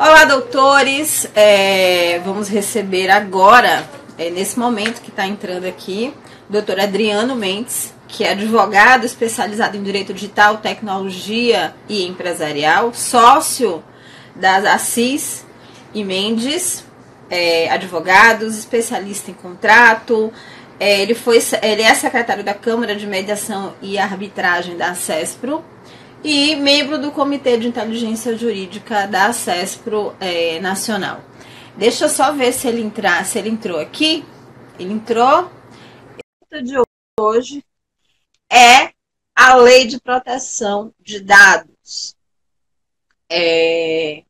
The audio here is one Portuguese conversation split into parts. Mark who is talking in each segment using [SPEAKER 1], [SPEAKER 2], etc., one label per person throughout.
[SPEAKER 1] Olá, doutores. Vamos receber agora, nesse momento que está entrando aqui, o doutor Adriano Mendes, que é advogado especializado em Direito Digital, Tecnologia e Empresarial, sócio das Assis e Mendes, advogados, especialista em contrato. Ele é secretário da Câmara de Mediação e Arbitragem da ACESPRO e membro do Comitê de Inteligência Jurídica da ACESPRO Nacional. Deixa eu só ver se ele entrou aqui. Ele entrou. O de hoje é a Lei de Proteção de Dados. Ele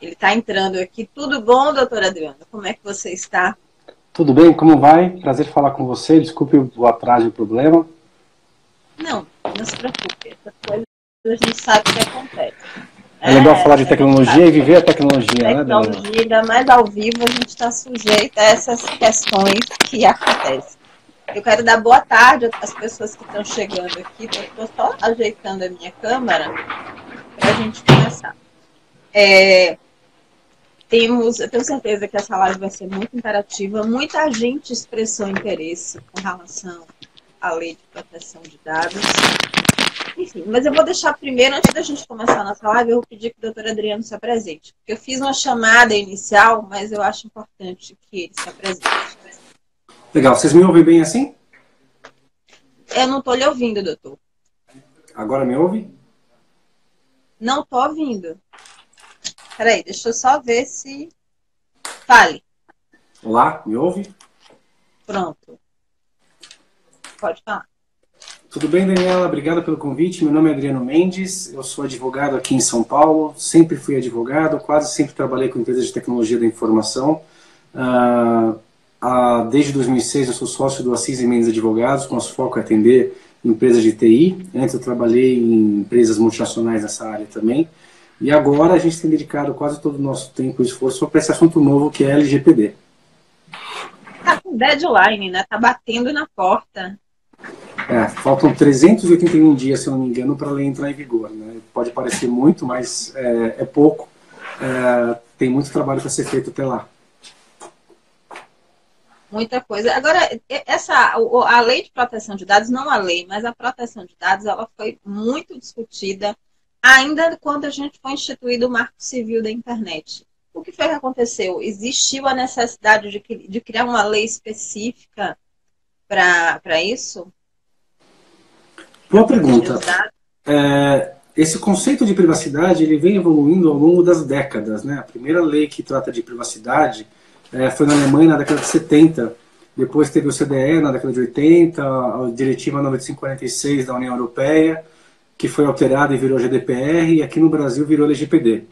[SPEAKER 1] está entrando aqui. Tudo bom, doutor Adriano? Como é que você está?
[SPEAKER 2] Tudo bem, como vai? Prazer falar com você. Desculpe o atraso e o problema.
[SPEAKER 1] Não se preocupe. Essa coisa a gente sabe o que acontece.
[SPEAKER 2] É legal falar de tecnologia e viver a tecnologia, né, Daniela?
[SPEAKER 1] Tecnologia, ainda mais ao vivo, a gente está sujeito a essas questões que acontecem. Eu quero dar boa tarde às pessoas que estão chegando aqui. Estou só ajeitando a minha câmera para a gente começar. Eu tenho certeza que essa live vai ser muito interativa. Muita gente expressou interesse com relação à Lei de Proteção de Dados. Enfim, mas eu vou deixar primeiro, antes da gente começar a nossa live, eu vou pedir que o doutor Adriano se apresente. Porque eu fiz uma chamada inicial, mas eu acho importante que ele se apresente.
[SPEAKER 2] Legal, vocês me ouvem bem assim?
[SPEAKER 1] Eu não estou lhe ouvindo, doutor.
[SPEAKER 2] Agora me ouve?
[SPEAKER 1] Não estou ouvindo. Peraí, deixa eu só ver se... Fale.
[SPEAKER 2] Olá, me ouve?
[SPEAKER 1] Pronto. Pode falar.
[SPEAKER 2] Tudo bem, Daniela? Obrigado pelo convite. Meu nome é Adriano Mendes, eu sou advogado aqui em São Paulo, sempre fui advogado, quase sempre trabalhei com empresas de tecnologia da informação. Desde 2006 eu sou sócio do Assis e Mendes Advogados, com nosso foco é atender empresas de TI. Antes eu trabalhei em empresas multinacionais nessa área também. E agora a gente tem dedicado quase todo o nosso tempo e esforço para esse assunto novo que é LGPD.
[SPEAKER 1] Tá com deadline, né? Tá batendo na porta.
[SPEAKER 2] Faltam 381 dias, se eu não me engano, para a lei entrar em vigor, né? Pode parecer muito, mas é pouco. Tem muito trabalho para ser feito até lá.
[SPEAKER 1] Muita coisa. Agora, a Lei de Proteção de Dados, não a lei, mas a proteção de dados, ela foi muito discutida ainda quando a gente foi instituído o Marco Civil da Internet. O que foi que aconteceu? Existiu a necessidade de criar uma lei específica para isso?
[SPEAKER 2] Boa pergunta. Esse conceito de privacidade ele vem evoluindo ao longo das décadas, né? A primeira lei que trata de privacidade foi na Alemanha na década de 70, depois teve o CDE na década de 80, a Diretiva 9546 da União Europeia, que foi alterada e virou GDPR, e aqui no Brasil virou LGPD.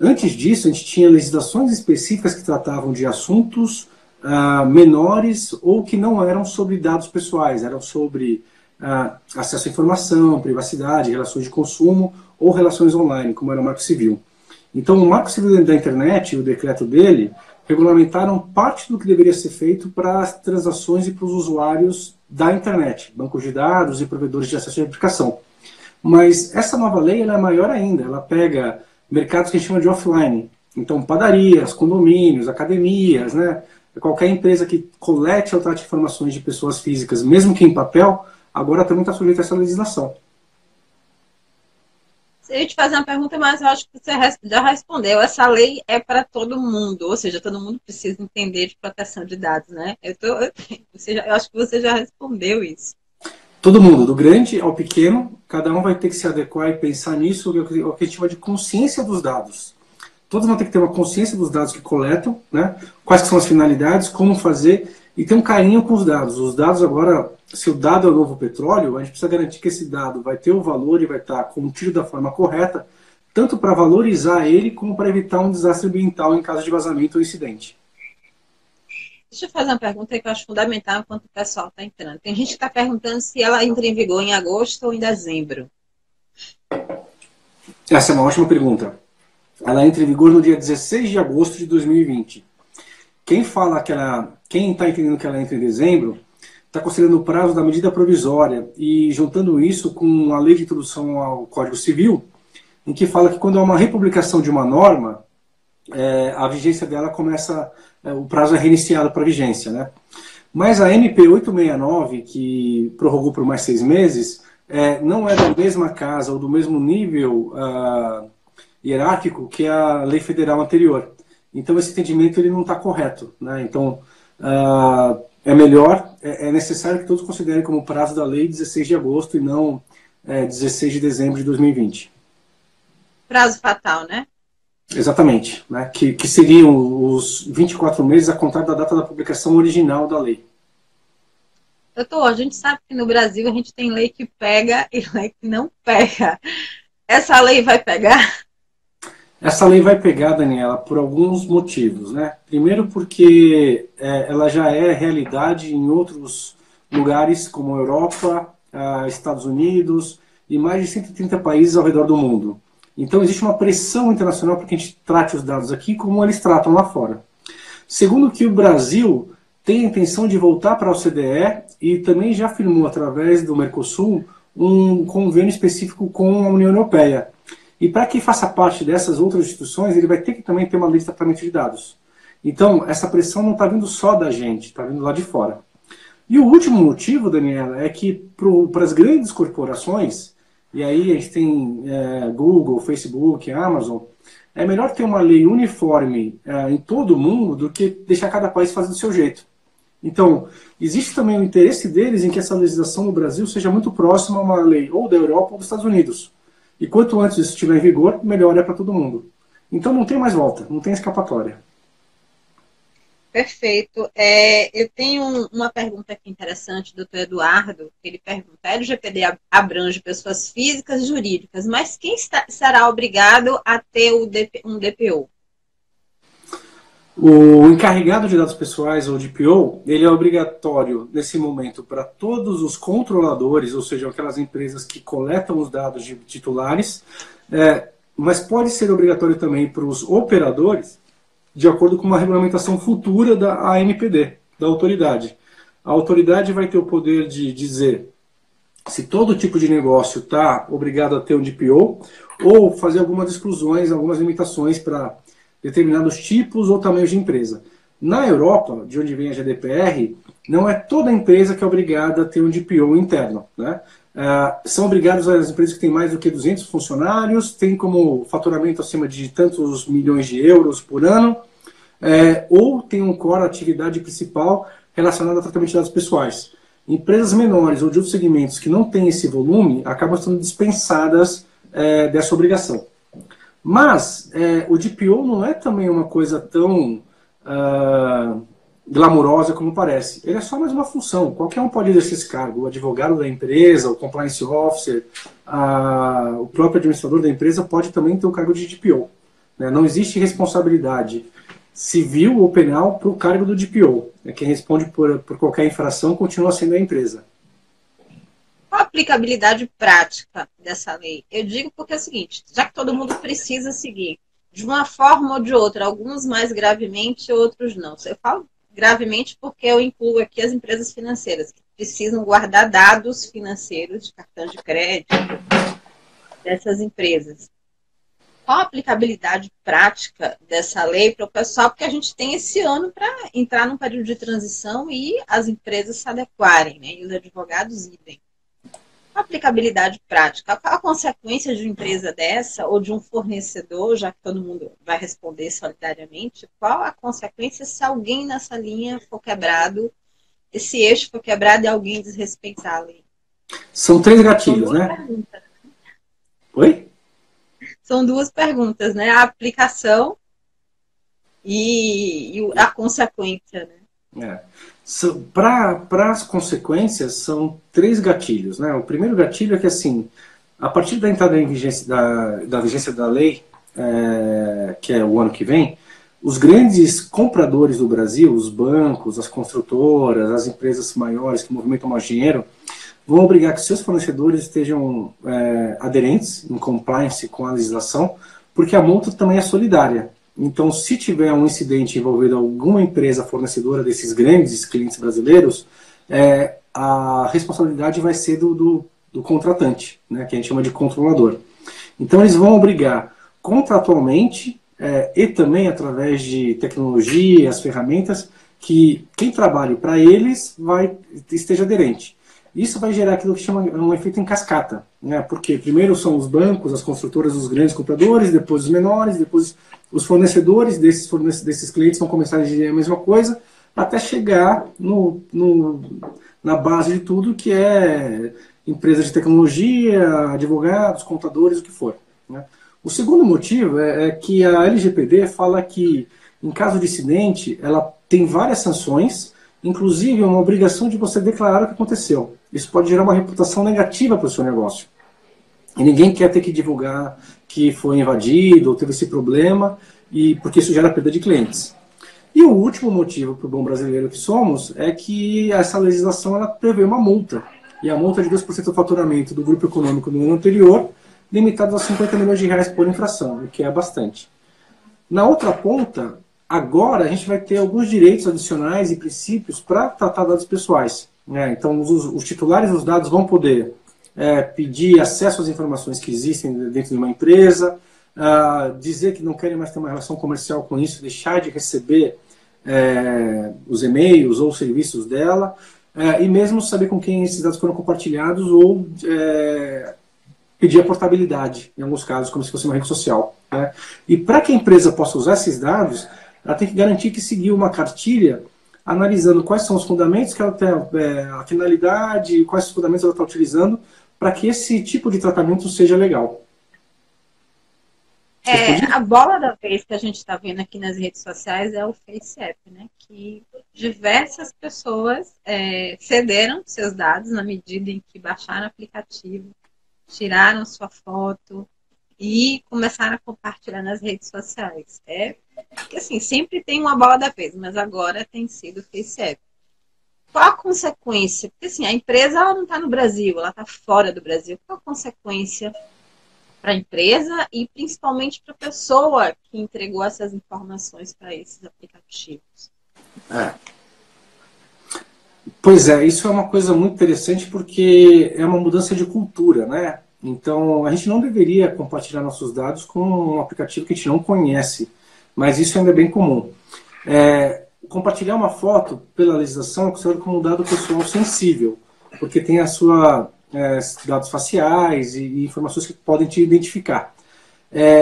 [SPEAKER 2] Antes disso, a gente tinha legislações específicas que tratavam de assuntos menores ou que não eram sobre dados pessoais, eram sobre acesso à informação, privacidade, relações de consumo ou relações online, como era o Marco Civil. Então, o Marco Civil da Internet e o decreto dele regulamentaram parte do que deveria ser feito para as transações e para os usuários da internet, bancos de dados e provedores de acesso à aplicação. Mas essa nova lei ela é maior ainda, ela pega mercados que a gente chama de offline, então padarias, condomínios, academias, né? Qualquer empresa que colete ou trate informações de pessoas físicas, mesmo que em papel, agora também está sujeita a essa legislação.
[SPEAKER 1] Eu ia te fazer uma pergunta, mas eu acho que você já respondeu. Essa lei é para todo mundo, ou seja, todo mundo precisa entender de proteção de dados, né? Eu acho que você já respondeu isso.
[SPEAKER 2] Todo mundo, do grande ao pequeno, cada um vai ter que se adequar e pensar nisso, o que a gente chama de consciência dos dados. Todos vão ter que ter uma consciência dos dados que coletam, né? Quais que são as finalidades, como fazer, e ter um carinho com os dados. Os dados agora, se o dado é o novo petróleo, a gente precisa garantir que esse dado vai ter o valor e vai estar contido da forma correta, tanto para valorizar ele, como para evitar um desastre ambiental em caso de vazamento ou incidente.
[SPEAKER 1] Deixa eu fazer uma pergunta que eu acho fundamental enquanto o pessoal está entrando. Tem gente que está perguntando se ela entra em vigor em agosto ou em dezembro.
[SPEAKER 2] Essa é uma ótima pergunta. Ela entra em vigor no dia 16 de agosto de 2020. Quem está entendendo que ela entra em dezembro, está considerando o prazo da medida provisória e juntando isso com a lei de introdução ao Código Civil, em que fala que quando há uma republicação de uma norma, a vigência dela começa, o prazo é reiniciado para vigência, né? Mas a MP 869, que prorrogou por mais 6 meses, não é da mesma casa ou do mesmo nível hierárquico que a lei federal anterior. Então esse entendimento ele não está correto, né? Então é necessário que todos considerem como prazo da lei 16 de agosto e não 16 de dezembro de 2020.
[SPEAKER 1] Prazo fatal, né?
[SPEAKER 2] Exatamente, né? Que seriam os 24 meses a contar da data da publicação original da lei.
[SPEAKER 1] Doutor, a gente sabe que no Brasil a gente tem lei que pega e lei que não pega. Essa lei vai pegar?
[SPEAKER 2] Essa lei vai pegar, Daniela, por alguns motivos, né? Primeiro porque ela já é realidade em outros lugares como a Europa, Estados Unidos e mais de 130 países ao redor do mundo. Então existe uma pressão internacional para que a gente trate os dados aqui como eles tratam lá fora. Segundo que o Brasil tem a intenção de voltar para a OCDE e também já firmou, através do Mercosul, um convênio específico com a União Europeia. E para que faça parte dessas outras instituições, ele vai ter que também ter uma lei de tratamento de dados. Então, essa pressão não está vindo só da gente, está vindo lá de fora. E o último motivo, Daniela, é que para as grandes corporações, e aí a gente tem Google, Facebook, Amazon, é melhor ter uma lei uniforme em todo o mundo do que deixar cada país fazer do seu jeito. Então, existe também o interesse deles em que essa legislação no Brasil seja muito próxima a uma lei ou da Europa ou dos Estados Unidos. E quanto antes isso estiver em vigor, melhor é para todo mundo. Então não tem mais volta, não tem escapatória.
[SPEAKER 1] Perfeito. Eu tenho uma pergunta aqui interessante, doutor Eduardo. Ele pergunta: a LGPD abrange pessoas físicas e jurídicas, mas quem será obrigado a ter um DPO?
[SPEAKER 2] O encarregado de dados pessoais, ou DPO, ele é obrigatório nesse momento para todos os controladores, ou seja, aquelas empresas que coletam os dados de titulares, mas pode ser obrigatório também para os operadores, de acordo com uma regulamentação futura da ANPD, da autoridade. A autoridade vai ter o poder de dizer se todo tipo de negócio está obrigado a ter um DPO, ou fazer algumas exclusões, algumas limitações para determinados tipos ou tamanhos de empresa. Na Europa, de onde vem a GDPR, não é toda empresa que é obrigada a ter um DPO interno, né? São obrigados as empresas que têm mais do que 200 funcionários, têm como faturamento acima de tantos milhões de euros por ano, ou tem um core, atividade principal relacionada ao tratamento de dados pessoais. Empresas menores ou de outros segmentos que não têm esse volume acabam sendo dispensadas dessa obrigação. Mas o DPO não é também uma coisa tão glamurosa como parece. Ele é só mais uma função. Qualquer um pode exercer esse cargo. O advogado da empresa, o compliance officer, o próprio administrador da empresa pode também ter o cargo de DPO. Né? Não existe responsabilidade civil ou penal para o cargo do DPO. Quem responde por qualquer infração continua sendo a empresa.
[SPEAKER 1] Qual a aplicabilidade prática dessa lei? Eu digo porque é o seguinte: já que todo mundo precisa seguir de uma forma ou de outra, alguns mais gravemente, outros não. Eu falo gravemente porque eu incluo aqui as empresas financeiras, que precisam guardar dados financeiros de cartão de crédito dessas empresas. Qual a aplicabilidade prática dessa lei para o pessoal? Porque a gente tem esse ano para entrar num período de transição e as empresas se adequarem, né? E os advogados idem. A aplicabilidade prática, qual a consequência de uma empresa dessa ou de um fornecedor, já que todo mundo vai responder solidariamente, qual a consequência se alguém nessa linha for quebrado, esse eixo for quebrado e alguém desrespeitar a lei?
[SPEAKER 2] São 3 gatilhos, né?
[SPEAKER 1] Perguntas.
[SPEAKER 2] Oi?
[SPEAKER 1] São 2 perguntas, né? A aplicação e a consequência, né?
[SPEAKER 2] Para as consequências, são 3 gatilhos. Né? O primeiro gatilho é que, assim, a partir da entrada em vigência da vigência da lei, que é o ano que vem, os grandes compradores do Brasil, os bancos, as construtoras, as empresas maiores que movimentam mais dinheiro, vão obrigar que seus fornecedores estejam aderentes, em compliance com a legislação, porque a multa também é solidária. Então, se tiver um incidente envolvendo alguma empresa fornecedora desses grandes clientes brasileiros, a responsabilidade vai ser do contratante, né, que a gente chama de controlador. Então eles vão obrigar contratualmente e também através de tecnologia, as ferramentas, que quem trabalhe para eles esteja aderente. Isso vai gerar aquilo que chama um efeito em cascata, né? Porque primeiro são os bancos, as construtoras, os grandes compradores, depois os menores, depois os fornecedores desses clientes vão começar a exigir a mesma coisa, até chegar na base de tudo, que é empresas de tecnologia, advogados, contadores, o que for, né? O segundo motivo é que a LGPD fala que, em caso de incidente, ela tem várias sanções, inclusive uma obrigação de você declarar o que aconteceu. Isso pode gerar uma reputação negativa para o seu negócio. E ninguém quer ter que divulgar que foi invadido ou teve esse problema, porque isso gera perda de clientes. E o último motivo para o bom brasileiro que somos é que essa legislação ela prevê uma multa. E a multa é de 2% do faturamento do grupo econômico no ano anterior, limitado a 50 milhões de reais por infração, o que é bastante. Na outra ponta, agora a gente vai ter alguns direitos adicionais e princípios para tratar dados pessoais, né? Então, os titulares dos dados vão poder pedir acesso às informações que existem dentro de uma empresa, dizer que não querem mais ter uma relação comercial com isso, deixar de receber os e-mails ou os serviços dela, e mesmo saber com quem esses dados foram compartilhados ou pedir a portabilidade, em alguns casos, como se fosse uma rede social, né? E para que a empresa possa usar esses dados, ela tem que garantir que seguiu uma cartilha analisando quais são os fundamentos que ela tem, a finalidade, quais os fundamentos ela está utilizando para que esse tipo de tratamento seja legal.
[SPEAKER 1] A bola da vez que a gente está vendo aqui nas redes sociais é o FaceApp, né? Que diversas pessoas cederam seus dados na medida em que baixaram o aplicativo, tiraram sua foto e começaram a compartilhar nas redes sociais. Porque assim, sempre tem uma bola da vez, mas agora tem sido o FaceApp. Qual a consequência? Porque assim, a empresa ela não está no Brasil, ela está fora do Brasil. Qual a consequência para a empresa e principalmente para a pessoa que entregou essas informações para esses aplicativos?
[SPEAKER 2] Pois é, isso é uma coisa muito interessante porque é uma mudança de cultura, né? Então, a gente não deveria compartilhar nossos dados com um aplicativo que a gente não conhece, mas isso ainda é bem comum. Compartilhar uma foto, pela legislação, é considerado como um dado pessoal sensível, porque tem a sua dados faciais e informações que podem te identificar.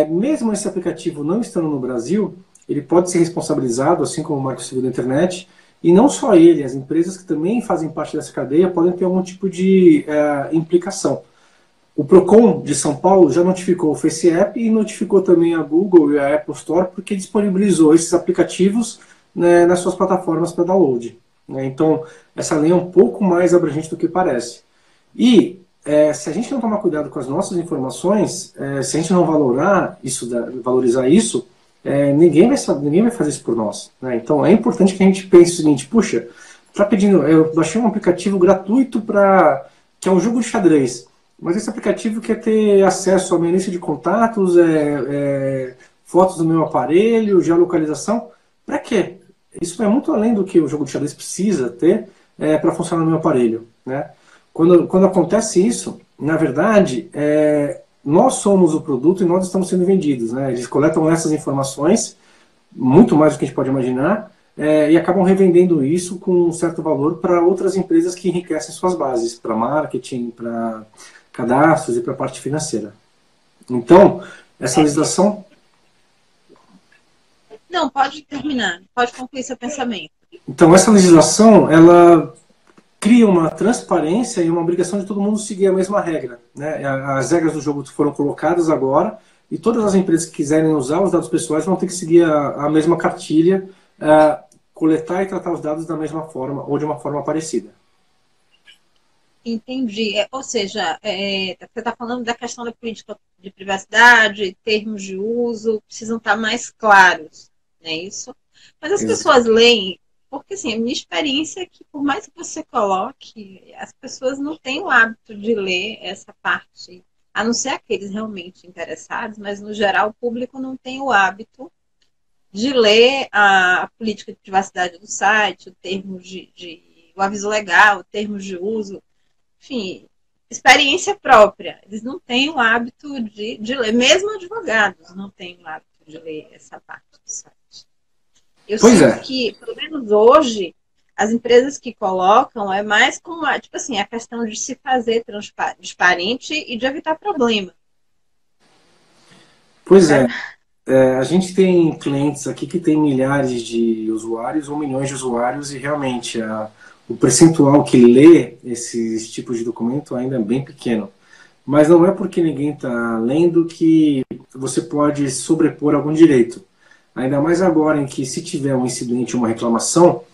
[SPEAKER 2] Mesmo esse aplicativo não estando no Brasil, ele pode ser responsabilizado, assim como o Marco Civil da Internet, e não só ele, as empresas que também fazem parte dessa cadeia podem ter algum tipo de implicação. O Procon de São Paulo já notificou o FaceApp e notificou também a Google e a Apple Store porque disponibilizou esses aplicativos, né, nas suas plataformas para download, né? Então, essa lei é um pouco mais abrangente do que parece. E se a gente não tomar cuidado com as nossas informações, se a gente não valorizar isso, ninguém vai fazer isso por nós, né? Então é importante que a gente pense o seguinte: puxa, eu baixei um aplicativo gratuito que é um jogo de xadrez, mas esse aplicativo quer ter acesso à minha lista de contatos, fotos do meu aparelho, geolocalização. Para quê? Isso é muito além do que o jogo de xadrez precisa ter para funcionar no meu aparelho, né? Quando acontece isso, na verdade, nós somos o produto e nós estamos sendo vendidos, né? Eles coletam essas informações, muito mais do que a gente pode imaginar, e acabam revendendo isso com um certo valor para outras empresas que enriquecem suas bases, para marketing, para cadastros e para a parte financeira. Então, essa legislação...
[SPEAKER 1] Não, pode terminar, pode concluir seu pensamento.
[SPEAKER 2] Então, essa legislação, ela cria uma transparência e uma obrigação de todo mundo seguir a mesma regra, né? As regras do jogo foram colocadas agora e todas as empresas que quiserem usar os dados pessoais vão ter que seguir a mesma cartilha, coletar e tratar os dados da mesma forma ou de uma forma parecida.
[SPEAKER 1] Entendi. Ou seja, você está falando da questão da política de privacidade, termos de uso, precisam estar mais claros, não é isso? Mas as pessoas leem, porque assim, a minha experiência é que por mais que você coloque, as pessoas não têm o hábito de ler essa parte, a não ser aqueles realmente interessados, mas no geral o público não tem o hábito de ler a política de privacidade do site, o termo o aviso legal, termos de uso. Enfim, experiência própria. Eles não têm o hábito de ler, mesmo advogados não têm o hábito de ler essa parte do site. Eu sinto que, pelo menos hoje, as empresas que colocam é mais como, tipo assim, a questão de se fazer transparente e de evitar problema.
[SPEAKER 2] Pois é. A gente tem clientes aqui que tem milhares de usuários ou milhões de usuários e realmente o percentual que lê esses tipos de documento ainda é bem pequeno. Mas não é porque ninguém está lendo que você pode sobrepor algum direito. Ainda mais agora em que, se tiver um incidente, uma reclamação,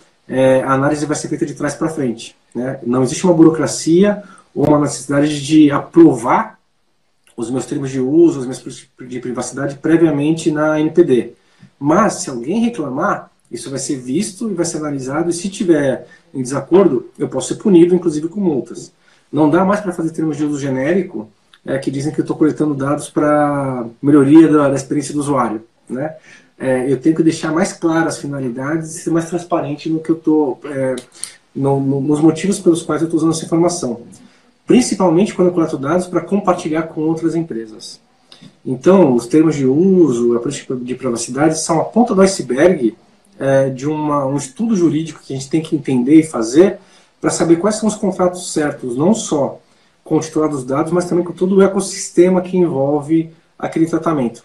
[SPEAKER 2] a análise vai ser feita de trás para frente, né? Não existe uma burocracia ou uma necessidade de aprovar os meus termos de uso, os meus de privacidade previamente na NPD. Mas, se alguém reclamar, isso vai ser visto e vai ser analisado, e se tiver em desacordo, eu posso ser punido, inclusive com multas. Não dá mais para fazer termos de uso genérico que dizem que eu estou coletando dados para melhoria da experiência do usuário, né? Eu tenho que deixar mais claras as finalidades e ser mais transparente no que eu estou, nos motivos pelos quais eu estou usando essa informação. Principalmente quando eu coleto dados para compartilhar com outras empresas. Então, os termos de uso, a política de privacidade são a ponta do iceberg de um estudo jurídico que a gente tem que entender e fazer para saber quais são os contratos certos, não só com o titular dos dados, mas também com todo o ecossistema que envolve aquele tratamento.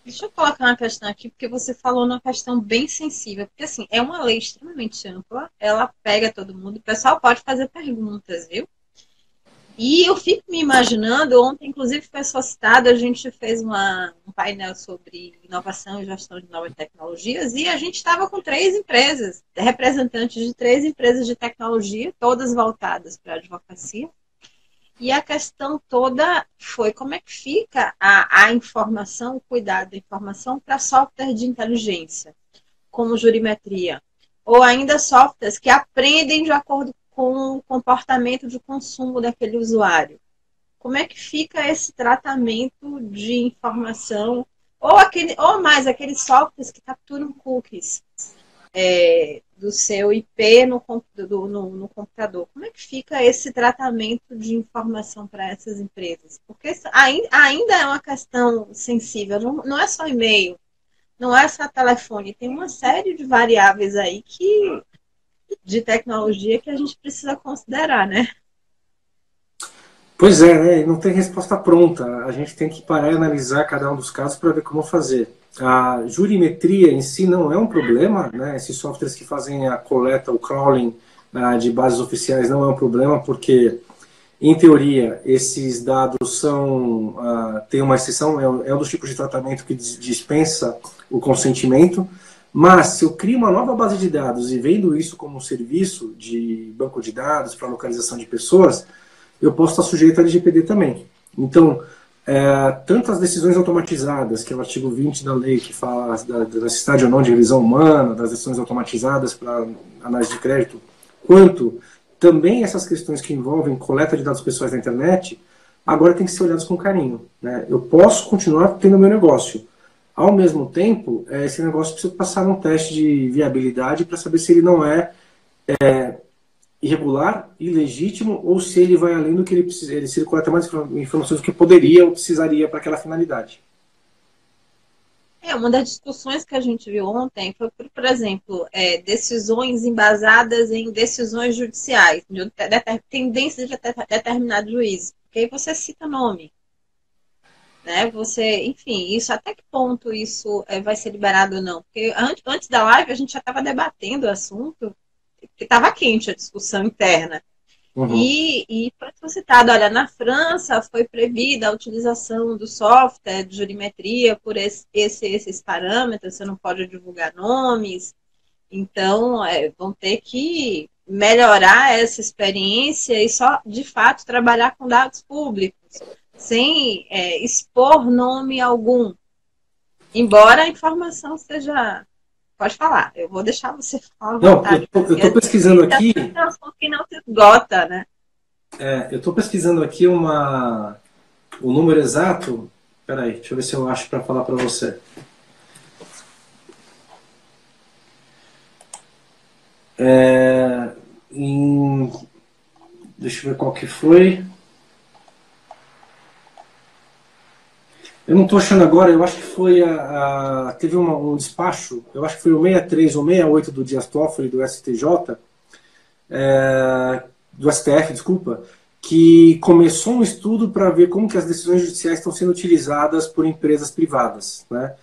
[SPEAKER 1] Deixa eu colocar uma questão aqui, porque você falou numa questão bem sensível. Porque, assim, é uma lei extremamente ampla, ela pega todo mundo, o pessoal pode fazer perguntas, viu? E eu fico me imaginando, ontem, inclusive, foi solicitado, a gente fez um painel sobre inovação e gestão de novas tecnologias, e a gente estava com 3 empresas, representantes de 3 empresas de tecnologia, todas voltadas para a advocacia. E a questão toda foi como é que fica a informação, o cuidado da informação para software de inteligência, como jurimetria, ou ainda softwares que aprendem de acordo com o comportamento de consumo daquele usuário. Como é que fica esse tratamento de informação, ou mais aqueles softwares que capturam cookies do seu IP no computador. Como é que fica esse tratamento de informação para essas empresas? Porque ainda é uma questão sensível, não é só e-mail, não é só telefone, tem uma série de variáveis aí de tecnologia que a gente precisa considerar, né?
[SPEAKER 2] Pois é, né? Não tem resposta pronta. A gente tem que parar e analisar cada um dos casos para ver como fazer. A jurimetria em si não é um problema, né? Esses softwares que fazem a coleta, o crawling de bases oficiais não é um problema, porque, em teoria, esses dados têm uma exceção, é um dos tipos de tratamento que dispensa o consentimento. Mas, se eu crio uma nova base de dados e vendo isso como um serviço de banco de dados para localização de pessoas, eu posso estar sujeito a LGPD também. Então, tanto as decisões automatizadas, que é o artigo 20 da lei, que fala da necessidade ou não de revisão humana, das decisões automatizadas para análise de crédito, quanto também essas questões que envolvem coleta de dados pessoais na internet, agora tem que ser olhados com carinho, né? Eu posso continuar tendo meu negócio. Ao mesmo tempo, esse negócio precisa passar um teste de viabilidade para saber se ele não é irregular, ilegítimo, ou se ele vai além do que ele precisa, se ele coleta mais informações do que poderia ou precisaria para aquela finalidade.
[SPEAKER 1] Uma das discussões que a gente viu ontem foi, por exemplo, decisões embasadas em decisões judiciais, de tendências de determinado juiz. Porque aí você cita nome. Né? Enfim, isso até que ponto isso vai ser liberado ou não? Porque antes da live a gente já estava debatendo o assunto, que estava quente a discussão interna. Uhum. E foi citado, olha, na França foi proibida a utilização do software de jurimetria por esses parâmetros, você não pode divulgar nomes, então vão ter que melhorar essa experiência e só, de fato, trabalhar com dados públicos, sem expor nome algum, embora a informação seja... Pode falar, eu vou deixar você falar à vontade.
[SPEAKER 2] Não, eu estou pesquisando aqui...
[SPEAKER 1] É um assunto que não se esgota, né?
[SPEAKER 2] Eu estou pesquisando aqui o número exato. Peraí, deixa eu ver se eu acho para falar para você. Deixa Deixa eu ver qual que foi. Eu não estou achando agora, eu acho que foi teve um despacho, eu acho que foi o 63 ou 68 do Dias Toffoli, do STJ, do STF, desculpa, que começou um estudo para ver como que as decisões judiciais estão sendo utilizadas por empresas privadas, né?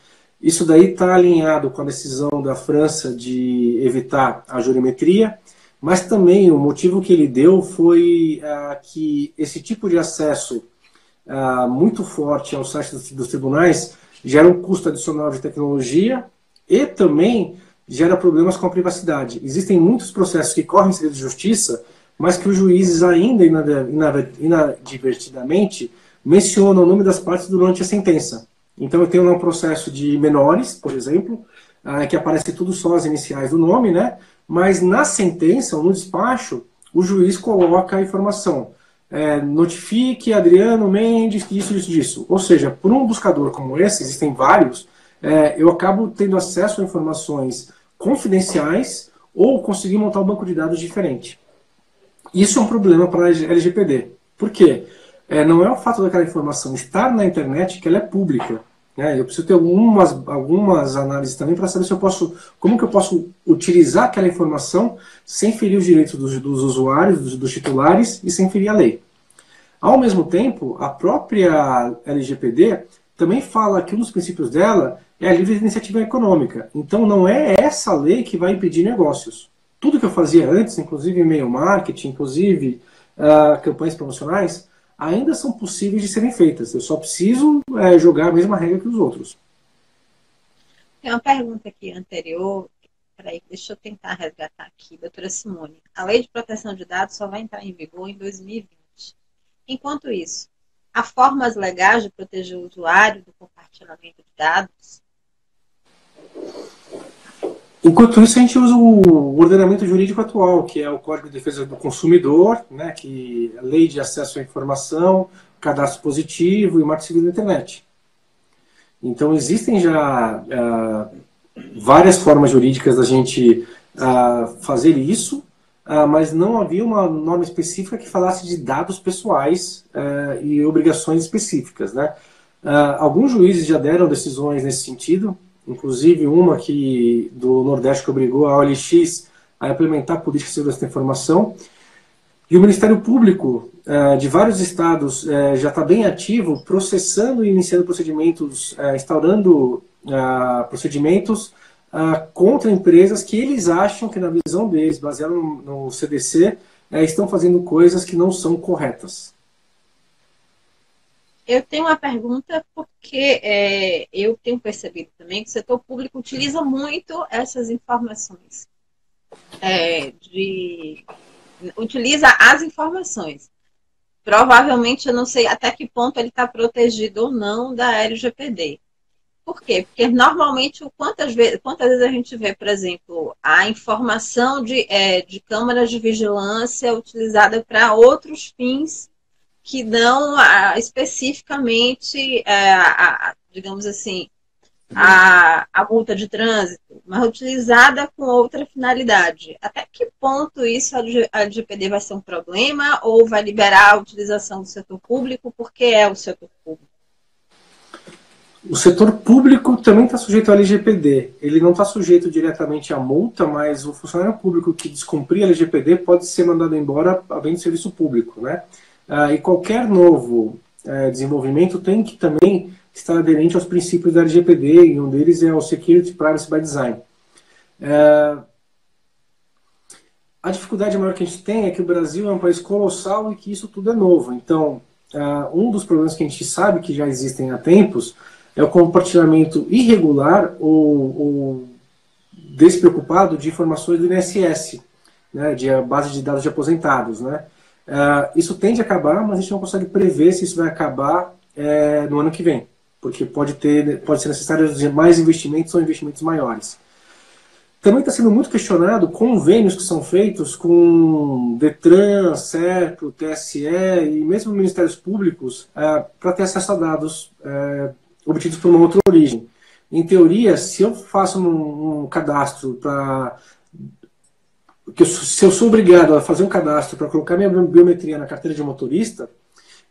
[SPEAKER 2] Isso daí está alinhado com a decisão da França de evitar a jurimetria, mas também o motivo que ele deu foi que esse tipo de acesso muito forte ao site dos tribunais gera um custo adicional de tecnologia e também gera problemas com a privacidade. Existem muitos processos que correm em segredo de justiça, mas que os juízes ainda inadvertidamente mencionam o nome das partes durante a sentença. Então eu tenho um processo de menores, por exemplo, que aparece tudo só as iniciais do nome, né? Mas na sentença, ou no despacho, o juiz coloca a informação. Notifique Adriano Mendes disso. Ou seja, por um buscador como esse, existem vários, eu acabo tendo acesso a informações confidenciais ou conseguir montar um banco de dados diferente. Isso é um problema para a LGPD. Por quê? Não é o fato daquela informação estar na internet que ela é pública. Né? Eu preciso ter algumas análises também para saber como que eu posso utilizar aquela informação sem ferir os direitos dos usuários, dos titulares e sem ferir a lei. Ao mesmo tempo, a própria LGPD também fala que um dos princípios dela é a livre iniciativa econômica. Então não é essa lei que vai impedir negócios. Tudo que eu fazia antes, inclusive e-mail marketing, inclusive campanhas promocionais, ainda são possíveis de serem feitas. Eu só preciso jogar a mesma regra que os outros.
[SPEAKER 1] Tem uma pergunta aqui anterior. Peraí, deixa eu tentar resgatar aqui. Doutora Simone, a Lei de Proteção de Dados só vai entrar em vigor em 2020. Enquanto isso, há formas legais de proteger o usuário do compartilhamento de dados?
[SPEAKER 2] Enquanto isso, a gente usa o ordenamento jurídico atual, que é o Código de Defesa do Consumidor, né, que é a Lei de Acesso à Informação, Cadastro Positivo e Marco Civil da Internet. Então, existem já várias formas jurídicas da gente fazer isso, mas não havia uma norma específica que falasse de dados pessoais e obrigações específicas, né? Alguns juízes já deram decisões nesse sentido, inclusive uma do Nordeste que obrigou a OLX a implementar políticas de segurança da informação. E o Ministério Público de vários estados já está bem ativo, processando e iniciando procedimentos, instaurando procedimentos contra empresas que eles acham que, na visão deles, baseado no CDC, estão fazendo coisas que não são corretas.
[SPEAKER 1] Eu tenho uma pergunta porque eu tenho percebido também que o setor público utiliza muito essas informações. Utiliza as informações. Provavelmente, eu não sei até que ponto ele está protegido ou não da LGPD. Por quê? Porque normalmente, quantas vezes a gente vê, por exemplo, a informação de câmeras de vigilância utilizada para outros fins que não especificamente, digamos assim, a multa de trânsito, mas utilizada com outra finalidade. Até que ponto isso a LGPD vai ser um problema ou vai liberar a utilização do setor público porque é o setor público?
[SPEAKER 2] O setor público também está sujeito à LGPD. Ele não está sujeito diretamente à multa, mas o funcionário público que descumprir a LGPD pode ser mandado embora a bem de serviço público, né? E qualquer novo desenvolvimento tem que também estar aderente aos princípios da LGPD, e um deles é o Security Privacy by Design. A dificuldade maior que a gente tem é que o Brasil é um país colossal e que isso tudo é novo. Então, um dos problemas que a gente sabe que já existem há tempos é o compartilhamento irregular ou despreocupado de informações do INSS, né, de base de dados de aposentados, né? Isso tende a acabar, mas a gente não consegue prever se isso vai acabar no ano que vem, porque pode ser necessário mais investimentos ou investimentos maiores. Também está sendo muito questionado convênios que são feitos com Detran, Serpro, TSE e mesmo ministérios públicos para ter acesso a dados obtidos por uma outra origem. Em teoria, se eu faço um cadastro para se eu sou obrigado a fazer um cadastro para colocar minha biometria na carteira de motorista,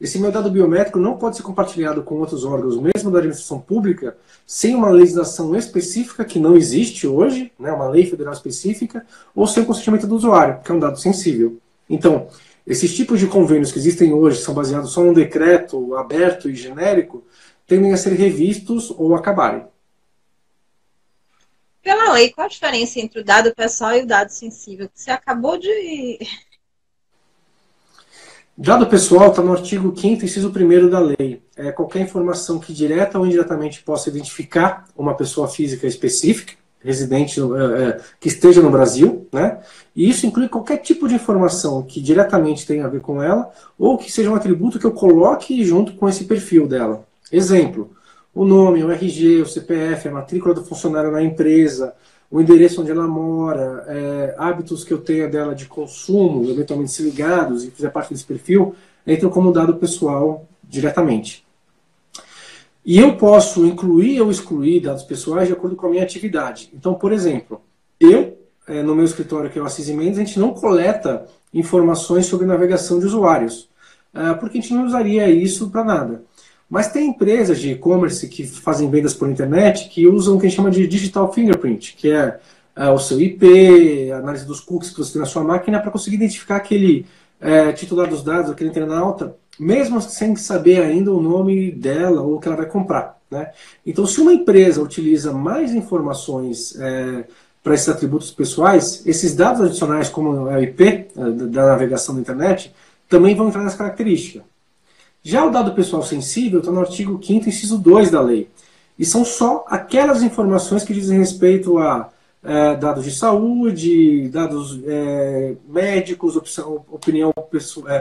[SPEAKER 2] esse meu dado biométrico não pode ser compartilhado com outros órgãos, mesmo da administração pública, sem uma legislação específica, que não existe hoje, né, uma lei federal específica, ou sem o consentimento do usuário, que é um dado sensível. Então, esses tipos de convênios que existem hoje, que são baseados só num decreto aberto e genérico, tendem a ser revistos ou acabarem.
[SPEAKER 1] Pela lei, qual a diferença entre o dado pessoal e o dado sensível? Você acabou de...
[SPEAKER 2] Dado pessoal está no artigo 5º, inciso 1º da lei. É qualquer informação que direta ou indiretamente possa identificar uma pessoa física específica, residente, que esteja no Brasil, né? E isso inclui qualquer tipo de informação que diretamente tenha a ver com ela, ou que seja um atributo que eu coloque junto com esse perfil dela. Exemplo, o nome, o RG, o CPF, a matrícula do funcionário na empresa, o endereço onde ela mora, hábitos que eu tenha dela de consumo, eventualmente se ligados e fizer parte desse perfil, entram como dado pessoal diretamente. E eu posso incluir ou excluir dados pessoais de acordo com a minha atividade. Então, por exemplo, no meu escritório, que é o Assis e Mendes, a gente não coleta informações sobre navegação de usuários, porque a gente não usaria isso para nada. Mas tem empresas de e-commerce que fazem vendas por internet que usam o que a gente chama de digital fingerprint, que é o seu IP, a análise dos cookies que você tem na sua máquina, para conseguir identificar aquele titular dos dados, aquele internauta, mesmo sem saber ainda o nome dela ou o que ela vai comprar, né? Então, se uma empresa utiliza mais informações para esses atributos pessoais, esses dados adicionais, como é o IP da navegação da internet, também vão entrar nessa característica. Já o dado pessoal sensível está no artigo 5º, inciso 2 da lei. E são só aquelas informações que dizem respeito a dados de saúde, dados médicos, opinião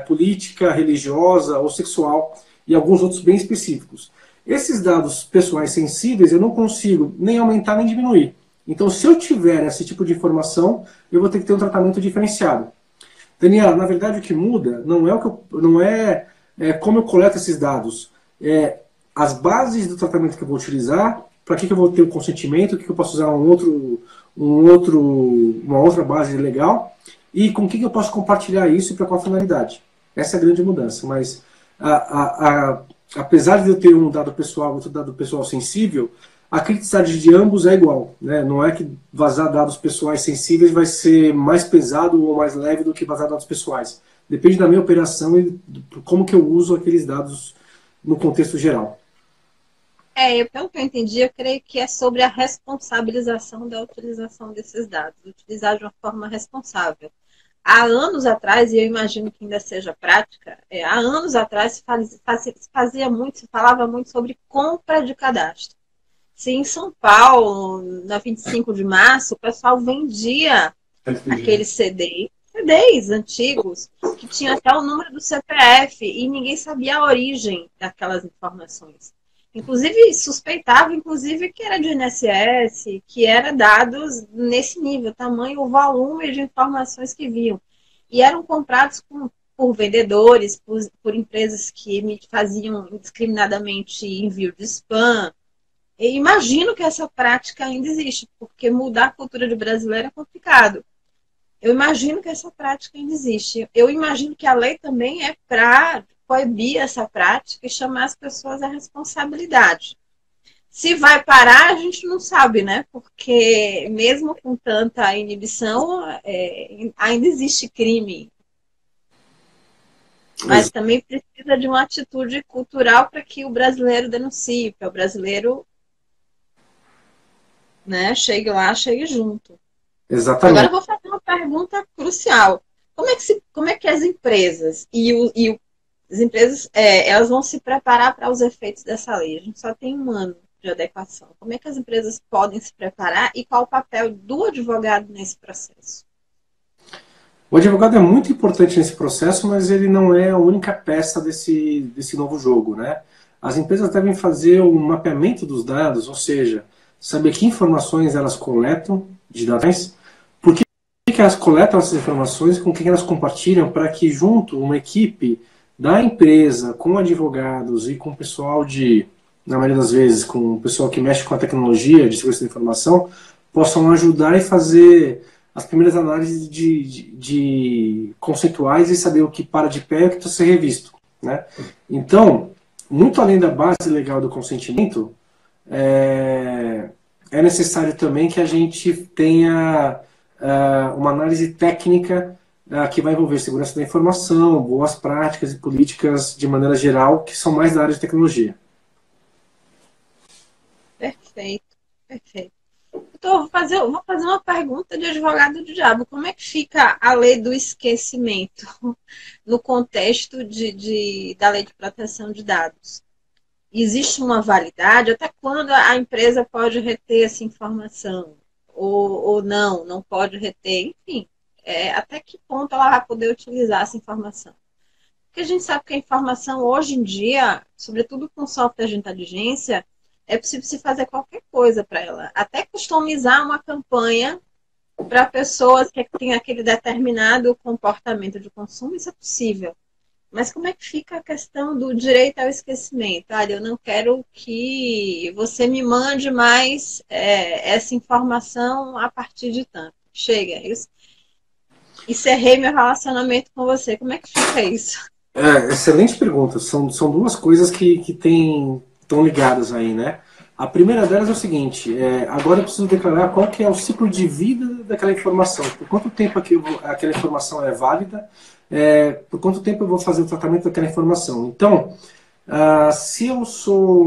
[SPEAKER 2] política, religiosa ou sexual e alguns outros bem específicos. Esses dados pessoais sensíveis eu não consigo nem aumentar nem diminuir. Então, se eu tiver esse tipo de informação, eu vou ter que ter um tratamento diferenciado. Daniela, na verdade o que muda não é como eu coleto esses dados, as bases do tratamento que eu vou utilizar, para que eu vou ter o consentimento, que eu posso usar uma outra base legal, e com que eu posso compartilhar isso e para qual finalidade. Essa é a grande mudança, mas apesar de eu ter um dado pessoal e outro dado pessoal sensível, a criticidade de ambos é igual, né? Não é que vazar dados pessoais sensíveis vai ser mais pesado ou mais leve do que vazar dados pessoais. Depende da minha operação e como que eu uso aqueles dados no contexto geral.
[SPEAKER 1] Pelo que eu entendi, eu creio que é sobre a responsabilização da utilização desses dados, utilizar de uma forma responsável. Há anos atrás, e eu imagino que ainda seja prática, há anos atrás se falava muito sobre compra de cadastro. Se em São Paulo, na 25 de março, o pessoal vendia aqueles CDs antigos, que tinham até o número do CPF, e ninguém sabia a origem daquelas informações. Inclusive, suspeitava, que era de INSS, que era dados nesse nível, tamanho, o volume de informações que viam. E eram comprados por vendedores, por empresas que me faziam indiscriminadamente envio de spam. Eu imagino que essa prática ainda existe, porque mudar a cultura de brasileiro é complicado. Eu imagino que essa prática ainda existe. Eu imagino que a lei também é para coibir essa prática e chamar as pessoas à responsabilidade. Se vai parar, a gente não sabe, né? Porque mesmo com tanta inibição, ainda existe crime. Mas também precisa de uma atitude cultural para que o brasileiro denuncie, para o brasileiro, né, chegue lá, chegue junto.
[SPEAKER 2] Exatamente.
[SPEAKER 1] Agora eu vou fazer uma pergunta crucial. Como é que as empresas as empresas elas vão se preparar para os efeitos dessa lei? A gente só tem um ano de adequação. Como é que as empresas podem se preparar e qual o papel do advogado nesse processo?
[SPEAKER 2] O advogado é muito importante nesse processo, mas ele não é a única peça desse novo jogo, né? As empresas devem fazer o mapeamento dos dados, ou seja, saber que informações elas coletam de dados, por que elas coletam essas informações, com quem elas compartilham, para que junto uma equipe da empresa, com advogados e com o pessoal na maioria das vezes, com o pessoal que mexe com a tecnologia de segurança da informação, possam ajudar e fazer as primeiras análises de conceituais e saber o que para de pé e o que precisa ser revisto, né? Então, muito além da base legal do consentimento, é necessário também que a gente tenha uma análise técnica que vai envolver segurança da informação, boas práticas e políticas de maneira geral, que são mais da área de tecnologia.
[SPEAKER 1] Perfeito, perfeito. Então, vou fazer uma pergunta de advogado do diabo. Como é que fica a lei do esquecimento no contexto da lei de proteção de dados? Existe uma validade? Até quando a empresa pode reter essa informação? Ou não pode reter? Enfim, até que ponto ela vai poder utilizar essa informação? Porque a gente sabe que a informação hoje em dia, sobretudo com software de inteligência, é possível se fazer qualquer coisa para ela. Até customizar uma campanha para pessoas que têm aquele determinado comportamento de consumo, isso é possível. Mas como é que fica a questão do direito ao esquecimento? Olha, eu não quero que você me mande mais essa informação a partir de tanto. Chega, eu encerrei meu relacionamento com você. Como é que fica isso?
[SPEAKER 2] Excelente pergunta. São duas coisas que estão ligadas aí, né? A primeira delas é o seguinte: agora eu preciso declarar qual que é o ciclo de vida daquela informação. Por quanto tempo aquela informação é válida? Por quanto tempo eu vou fazer o tratamento daquela informação? Então, se eu sou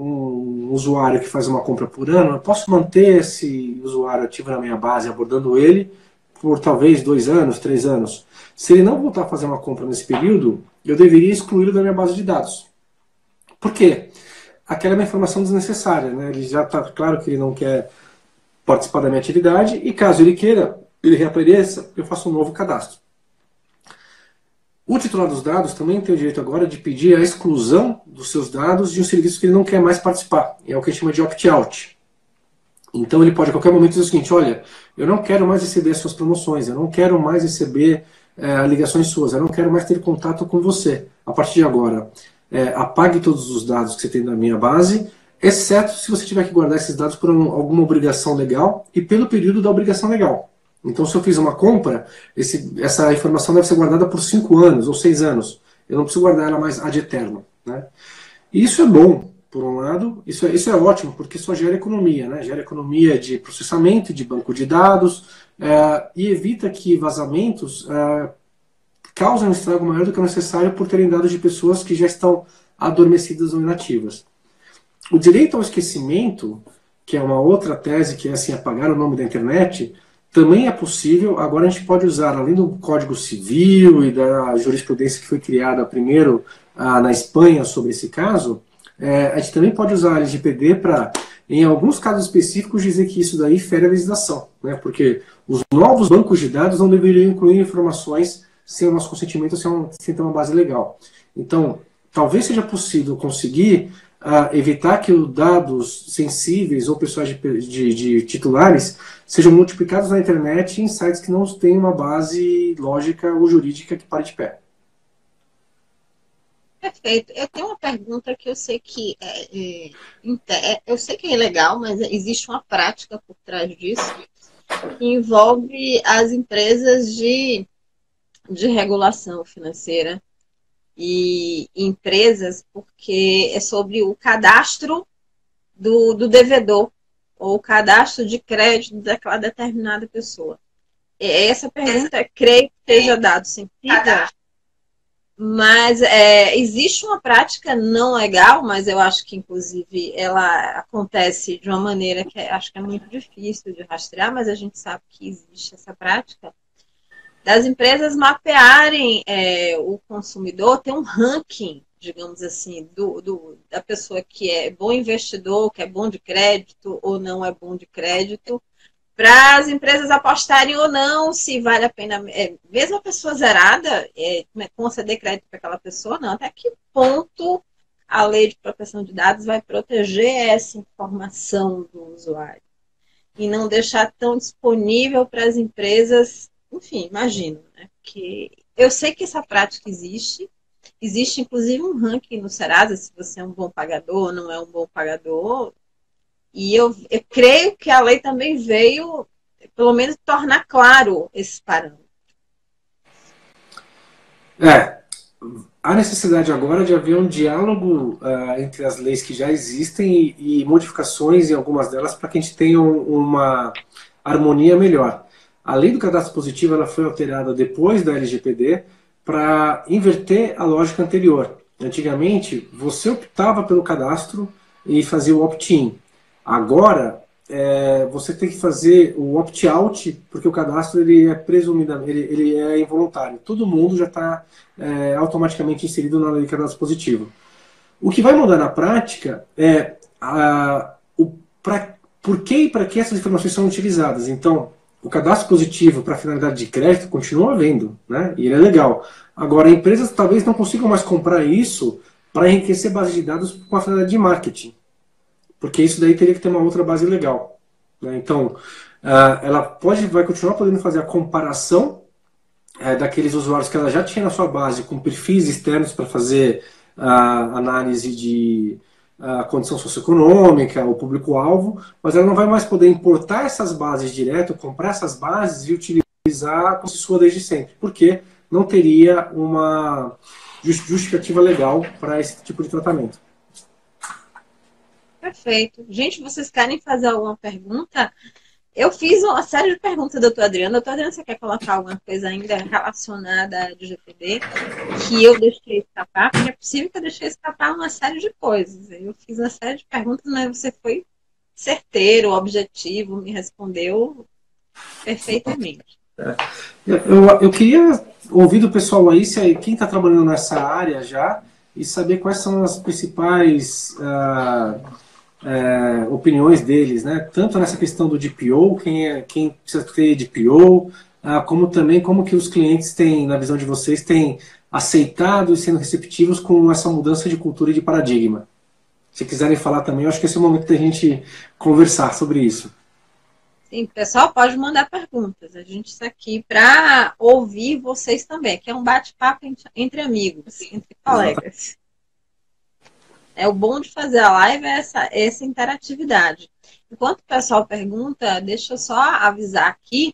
[SPEAKER 2] um usuário que faz uma compra por ano, eu posso manter esse usuário ativo na minha base, abordando ele por talvez 2 anos, 3 anos. Se ele não voltar a fazer uma compra nesse período, eu deveria excluí-lo da minha base de dados. Por quê? Aquela é uma informação desnecessária, né? Ele já está claro que ele não quer participar da minha atividade e caso ele queira, ele reapareça, eu faço um novo cadastro. O titular dos dados também tem o direito agora de pedir a exclusão dos seus dados de um serviço que ele não quer mais participar. É o que a gente chama de opt-out. Então ele pode a qualquer momento dizer o seguinte: olha, eu não quero mais receber as suas promoções, eu não quero mais receber ligações suas, eu não quero mais ter contato com você. A partir de agora, apague todos os dados que você tem na minha base, exceto se você tiver que guardar esses dados por alguma obrigação legal e pelo período da obrigação legal. Então, se eu fiz uma compra, essa informação deve ser guardada por 5 anos ou 6 anos. Eu não preciso guardar ela mais ad eterno, né? E isso é bom, por um lado, isso é ótimo, porque só gera economia, né? Gera economia de processamento, de banco de dados, e evita que vazamentos causem um estrago maior do que o necessário por terem dados de pessoas que já estão adormecidas ou inativas. O direito ao esquecimento, que é uma outra tese, que é assim, apagar o nome da internet, também é possível. Agora a gente pode usar, além do Código Civil e da jurisprudência que foi criada primeiro na Espanha sobre esse caso, a gente também pode usar a LGPD para, em alguns casos específicos, dizer que isso daí fere a legislação, né? Porque os novos bancos de dados não deveriam incluir informações sem o nosso consentimento, sem ter uma base legal. Então, talvez seja possível conseguir evitar que os dados sensíveis ou pessoais de titulares sejam multiplicados na internet em sites que não têm uma base lógica ou jurídica que pare de pé.
[SPEAKER 1] Perfeito. Eu tenho uma pergunta que eu sei que eu sei que é ilegal, mas existe uma prática por trás disso que envolve as empresas de regulação financeira e empresas, porque é sobre o cadastro do devedor ou o cadastro de crédito daquela determinada pessoa. Essa pergunta, creio que esteja dado sentido, mas existe uma prática não legal, mas eu acho que, inclusive, ela acontece de uma maneira que acho que é muito difícil de rastrear, mas a gente sabe que existe essa prática, das empresas mapearem o consumidor, ter um ranking, digamos assim, da pessoa que é bom investidor, que é bom de crédito ou não é bom de crédito, para as empresas apostarem ou não se vale a pena, mesmo a pessoa zerada, conceder crédito para aquela pessoa, não, até que ponto a lei de proteção de dados vai proteger essa informação do usuário e não deixar tão disponível para as empresas. Enfim, imagino, né? Porque eu sei que essa prática existe inclusive um ranking no Serasa, se você é um bom pagador ou não é um bom pagador, e eu creio que a lei também veio pelo menos tornar claro esses parâmetros.
[SPEAKER 2] Há necessidade agora de haver um diálogo entre as leis que já existem e modificações em algumas delas para que a gente tenha uma harmonia melhor. A lei do cadastro positivo ela foi alterada depois da LGPD para inverter a lógica anterior. Antigamente, você optava pelo cadastro e fazia o opt-in. Agora, você tem que fazer o opt-out, porque o cadastro ele é presumidamente, ele é involuntário. Todo mundo já está automaticamente inserido na lei de cadastro positivo. O que vai mudar na prática é por que e para que essas informações são utilizadas. Então, o cadastro positivo para finalidade de crédito continua havendo, né? E ele é legal. Agora, empresas talvez não consigam mais comprar isso para enriquecer base de dados com a finalidade de marketing. Porque isso daí teria que ter uma outra base legal, né? Então, ela vai continuar podendo fazer a comparação daqueles usuários que ela já tinha na sua base com perfis externos para fazer a análise de condição socioeconômica, o público-alvo, mas ela não vai mais poder importar essas bases direto, comprar essas bases e utilizar como se sua desde sempre, porque não teria uma justificativa legal para esse tipo de tratamento.
[SPEAKER 1] Perfeito. Gente, vocês querem fazer alguma pergunta? Eu fiz uma série de perguntas, doutor Adriano. Doutor Adriano, você quer colocar alguma coisa ainda relacionada à LGPD que eu deixei escapar? Porque é possível que eu deixei escapar uma série de coisas. Eu fiz uma série de perguntas, mas você foi certeiro, objetivo, me respondeu perfeitamente.
[SPEAKER 2] Eu queria ouvir do pessoal aí, quem está trabalhando nessa área já, e saber quais são as principais opiniões deles, né? Tanto nessa questão do DPO, quem precisa ter DPO, como também como que os clientes têm, na visão de vocês, têm aceitado e sendo receptivos com essa mudança de cultura e de paradigma. Se quiserem falar também, eu acho que esse é o momento da gente conversar sobre isso.
[SPEAKER 1] Sim, pessoal, pode mandar perguntas. A gente está aqui para ouvir vocês também, que é um bate-papo entre amigos, entre colegas. O bom de fazer a live é essa interatividade. Enquanto o pessoal pergunta, deixa eu só avisar aqui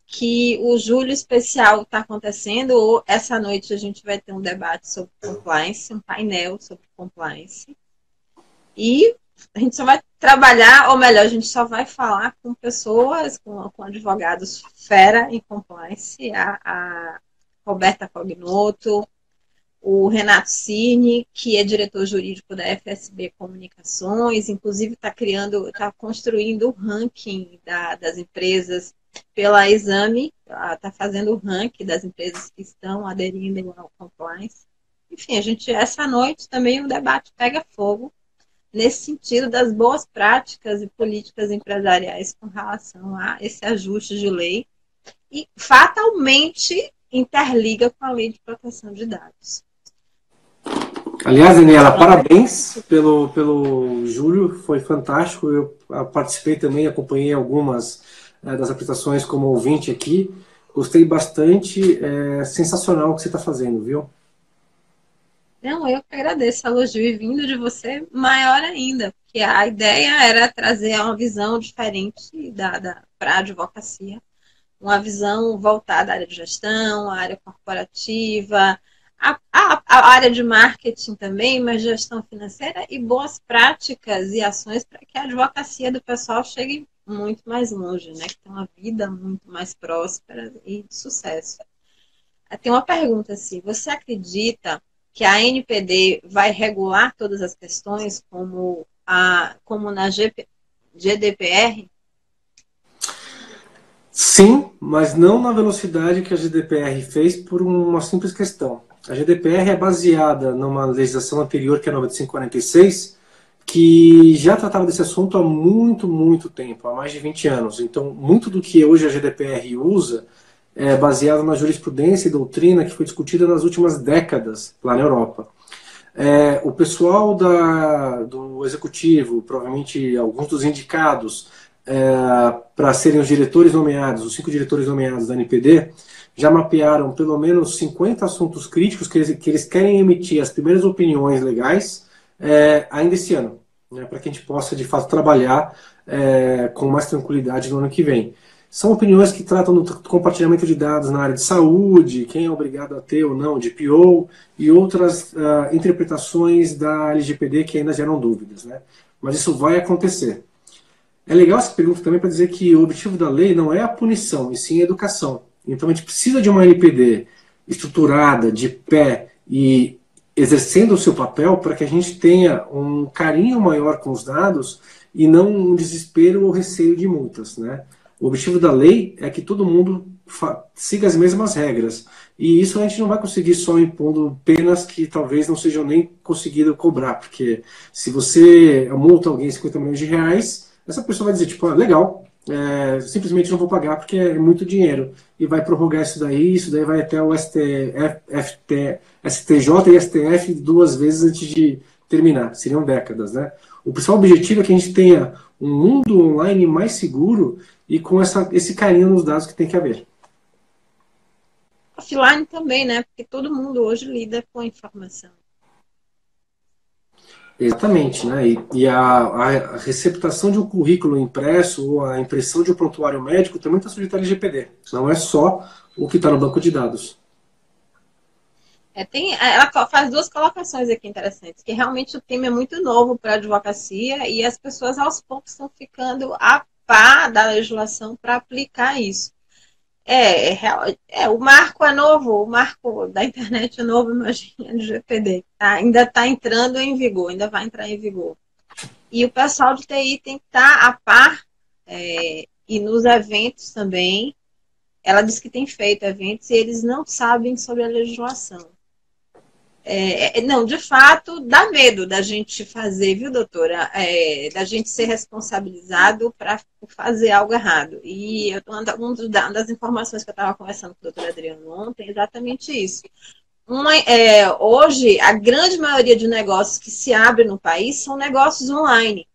[SPEAKER 1] que o Julho Especial está acontecendo. Essa noite a gente vai ter um debate sobre compliance, um painel sobre compliance. E a gente só vai trabalhar, ou melhor, a gente só vai falar com pessoas, com advogados fera em compliance, a Roberta Cognoto, o Renato Cini, que é diretor jurídico da FSB Comunicações, inclusive está construindo o ranking das empresas pela Exame, está fazendo o ranking das empresas que estão aderindo ao compliance. Enfim, essa noite também o debate pega fogo nesse sentido das boas práticas e políticas empresariais com relação a esse ajuste de lei e fatalmente interliga com a lei de proteção de dados.
[SPEAKER 2] Aliás, Daniela, parabéns pelo Júlio, foi fantástico. Eu participei também, acompanhei algumas das apresentações como ouvinte aqui. Gostei bastante, sensacional o que você está fazendo, viu?
[SPEAKER 1] Não, eu que agradeço o elogio e vindo de você, maior ainda, porque a ideia era trazer uma visão diferente para a advocacia, uma visão voltada à área de gestão, à área corporativa, a área de marketing também, mas gestão financeira e boas práticas e ações para que a advocacia do pessoal chegue muito mais longe, né? Que tenha uma vida muito mais próspera e de sucesso. Tem uma pergunta assim, você acredita que a NPD vai regular todas as questões como na GDPR?
[SPEAKER 2] Sim, mas não na velocidade que a GDPR fez por uma simples questão. A GDPR é baseada numa legislação anterior, que é a 9546, que já tratava desse assunto há muito, muito tempo, há mais de 20 anos. Então, muito do que hoje a GDPR usa é baseado na jurisprudência e doutrina que foi discutida nas últimas décadas lá na Europa. O pessoal do executivo, provavelmente alguns dos indicados, para serem os diretores nomeados, os 5 diretores nomeados da NPD, já mapearam pelo menos 50 assuntos críticos que eles querem emitir as primeiras opiniões legais ainda esse ano, né, para que a gente possa de fato trabalhar com mais tranquilidade no ano que vem. são opiniões que tratam do compartilhamento de dados na área de saúde, quem é obrigado a ter ou não DPO, e outras interpretações da LGPD que ainda geram dúvidas, né? Mas isso vai acontecer. É legal essa pergunta também para dizer que o objetivo da lei não é a punição, e sim a educação. Então a gente precisa de uma LGPD estruturada, de pé e exercendo o seu papel para que a gente tenha um carinho maior com os dados e não um desespero ou receio de multas, né? O objetivo da lei é que todo mundo siga as mesmas regras. E isso a gente não vai conseguir só impondo penas que talvez não sejam nem conseguidas cobrar, porque se você multa alguém 50 milhões de reais, essa pessoa vai dizer, tipo, legal, simplesmente não vou pagar porque é muito dinheiro. E vai prorrogar isso daí vai até o STJ e STF 2 vezes antes de terminar. Seriam décadas, né? O principal objetivo é que a gente tenha um mundo online mais seguro e com esse carinho nos dados que tem que haver.
[SPEAKER 1] Offline também, né? Porque todo mundo hoje lida com a informação.
[SPEAKER 2] Exatamente, né? E a receptação de um currículo impresso ou a impressão de um prontuário médico também está sujeita à LGPD. Não é só o que está no banco de dados.
[SPEAKER 1] Ela faz 2 colocações aqui interessantes, que realmente o tema é muito novo para a advocacia e as pessoas aos poucos estão ficando a par da legislação para aplicar isso. O marco é novo, o marco da internet é novo, imagina, do LGPD. Ainda está entrando em vigor, ainda vai entrar em vigor. E o pessoal de TI tem que estar a par, e nos eventos também. Ela diz que tem feito eventos e eles não sabem sobre a legislação. Não, de fato, dá medo da gente fazer, viu, doutora? Da gente ser responsabilizado para fazer algo errado. E uma das informações que eu estava conversando com o doutor Adriano ontem é exatamente isso. Hoje, a grande maioria de negócios que se abrem no país são negócios online,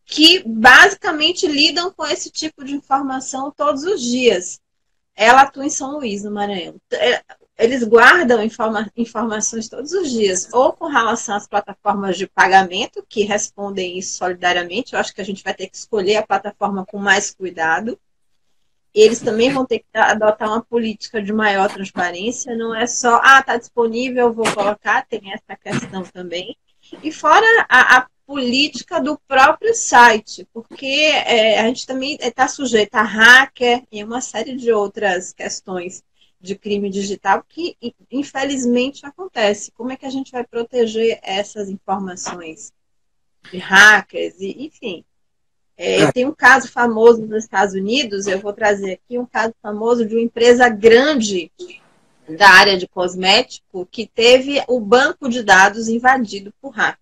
[SPEAKER 1] que basicamente lidam com esse tipo de informação todos os dias. Ela atua em São Luís, no Maranhão. Eles guardam informações todos os dias, ou com relação às plataformas de pagamento, que respondem isso solidariamente. Eu acho que a gente vai ter que escolher a plataforma com mais cuidado. Eles também vão ter que adotar uma política de maior transparência. Não é só, está disponível, eu vou colocar, tem essa questão também. E fora a política do próprio site, porque a gente também está sujeito a hacker e uma série de outras questões de crime digital que, infelizmente, acontece. Como é que a gente vai proteger essas informações de hackers? Enfim, tem um caso famoso nos Estados Unidos, eu vou trazer aqui um caso famoso de uma empresa grande da área de cosmético que teve o banco de dados invadido por hacker.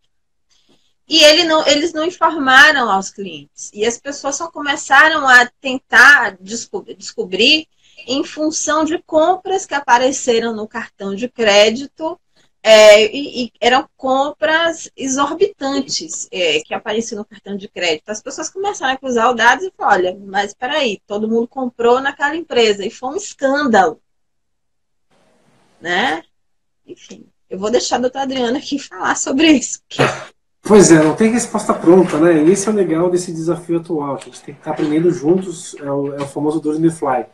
[SPEAKER 1] E eles não informaram aos clientes. E as pessoas só começaram a tentar descobrir em função de compras que apareceram no cartão de crédito, e eram compras exorbitantes que apareciam no cartão de crédito. As pessoas começaram a cruzar os dados e falaram, olha, mas espera aí, todo mundo comprou naquela empresa. E foi um escândalo. Né? Enfim, eu vou deixar a doutora Adriana aqui falar sobre isso.
[SPEAKER 2] Pois não tem resposta pronta, né? E esse é o legal desse desafio atual, que a gente tem que estar aprendendo juntos, é o famoso do on the fly.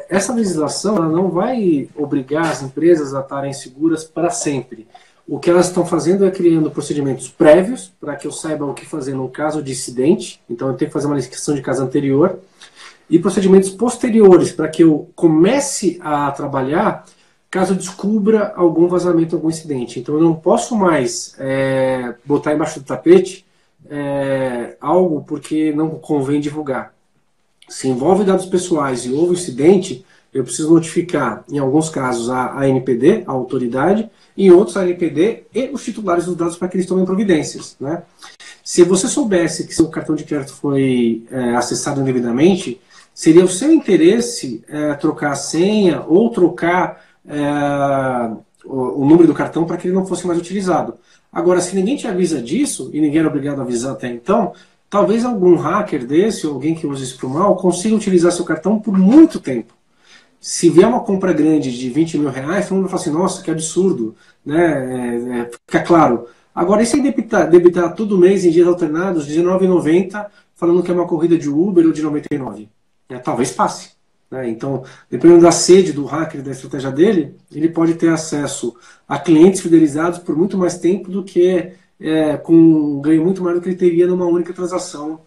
[SPEAKER 2] Essa legislação ela não vai obrigar as empresas a estarem seguras para sempre. O que elas estão fazendo é criando procedimentos prévios para que eu saiba o que fazer no caso de incidente, então eu tenho que fazer uma descrição de caso anterior, e procedimentos posteriores para que eu comece a trabalhar caso eu descubra algum vazamento, algum incidente. Então eu não posso mais botar embaixo do tapete algo porque não convém divulgar. Se envolve dados pessoais e houve incidente, eu preciso notificar, em alguns casos, a ANPD, a autoridade, e em outros a ANPD e os titulares dos dados para que eles tomem providências. Né? Se você soubesse que seu cartão de crédito foi acessado indevidamente, seria o seu interesse trocar a senha ou trocar o número do cartão para que ele não fosse mais utilizado. Agora, se ninguém te avisa disso, e ninguém era obrigado a avisar até então, talvez algum hacker desse, ou alguém que use isso para o mal, consiga utilizar seu cartão por muito tempo. Se vier uma compra grande de 20 mil reais, todo mundo vai falar assim, nossa, que absurdo, né? Fica claro. Agora, e se debitar todo mês em dias alternados, R$19,90, falando que é uma corrida de Uber ou de 99? talvez passe. Né? Então, dependendo da sede do hacker e da estratégia dele, ele pode ter acesso a clientes fidelizados por muito mais tempo do que com um ganho muito maior do que ele teria numa única transação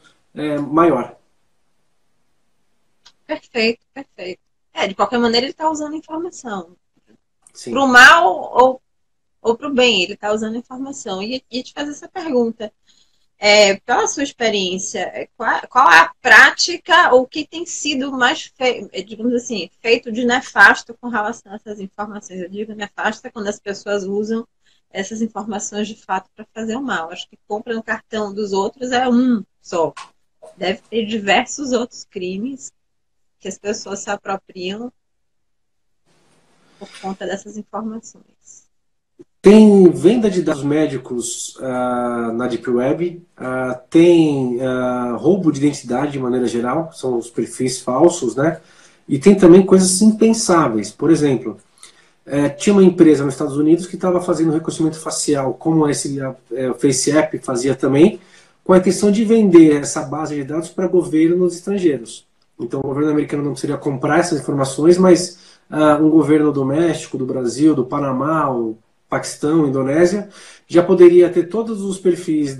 [SPEAKER 2] maior.
[SPEAKER 1] Perfeito, perfeito. De qualquer maneira, ele está usando informação.
[SPEAKER 2] Sim.
[SPEAKER 1] Para o mal ou para o bem, ele está usando informação. E te fazer essa pergunta. Pela sua experiência, qual é a prática ou o que tem sido mais, digamos assim, feito de nefasto com relação a essas informações? Eu digo nefasto quando as pessoas usam essas informações de fato para fazer o mal. Acho que compra no cartão dos outros é um só. Deve ter diversos outros crimes que as pessoas se apropriam por conta dessas informações.
[SPEAKER 2] Tem venda de dados médicos na Deep Web, tem roubo de identidade de maneira geral, são os perfis falsos, né? E tem também coisas impensáveis. Por exemplo, tinha uma empresa nos Estados Unidos que estava fazendo reconhecimento facial, como o Face App fazia também, com a intenção de vender essa base de dados para governos estrangeiros. Então, o governo americano não precisaria comprar essas informações, mas um governo do México, do Brasil, do Panamá, o Paquistão, Indonésia, já poderia ter todos os perfis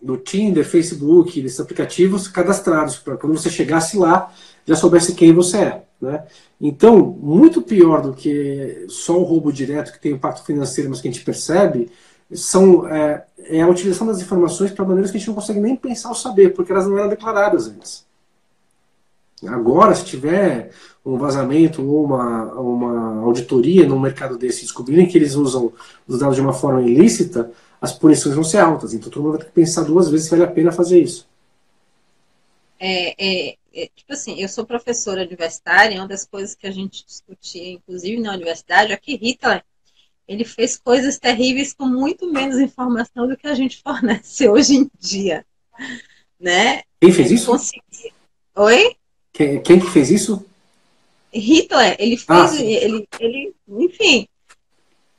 [SPEAKER 2] do Tinder, Facebook, desses aplicativos cadastrados, para quando você chegasse lá, já soubesse quem você é. Né? Então, muito pior do que só o roubo direto, que tem impacto financeiro, mas que a gente percebe, é a utilização das informações para maneiras que a gente não consegue nem pensar ou saber, porque elas não eram declaradas antes. Agora, se tiver um vazamento ou uma auditoria num mercado desse, descobrirem que eles usam os dados de uma forma ilícita, as punições vão ser altas. Então todo mundo vai ter que pensar 2 vezes se vale a pena fazer isso.
[SPEAKER 1] Tipo assim, eu sou professora universitária, e uma das coisas que a gente discutia, inclusive na universidade, é que Hitler, ele fez coisas terríveis com muito menos informação do que a gente fornece hoje em dia. Né?
[SPEAKER 2] Quem fez isso?
[SPEAKER 1] Oi?
[SPEAKER 2] Quem que fez isso?
[SPEAKER 1] Hitler, ele fez, enfim,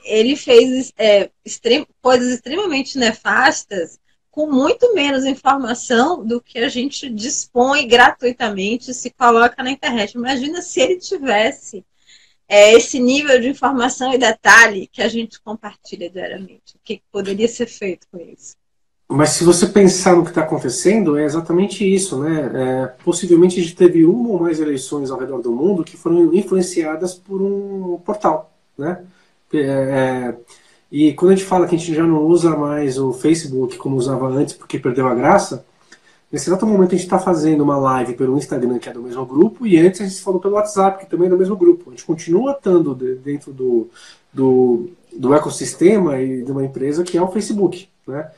[SPEAKER 1] ele fez coisas extremamente nefastas com muito menos informação do que a gente dispõe gratuitamente, se coloca na internet. Imagina se ele tivesse esse nível de informação e detalhe que a gente compartilha diariamente. O que poderia ser feito com isso?
[SPEAKER 2] Mas se você pensar no que está acontecendo, é exatamente isso, né? Possivelmente a gente teve uma ou mais eleições ao redor do mundo que foram influenciadas por um portal, né? E quando a gente fala que a gente já não usa mais o Facebook como usava antes porque perdeu a graça, nesse exato momento a gente está fazendo uma live pelo Instagram, que é do mesmo grupo, e antes a gente falou pelo WhatsApp, que também é do mesmo grupo. A gente continua estando dentro do ecossistema e de uma empresa que é o Facebook, né?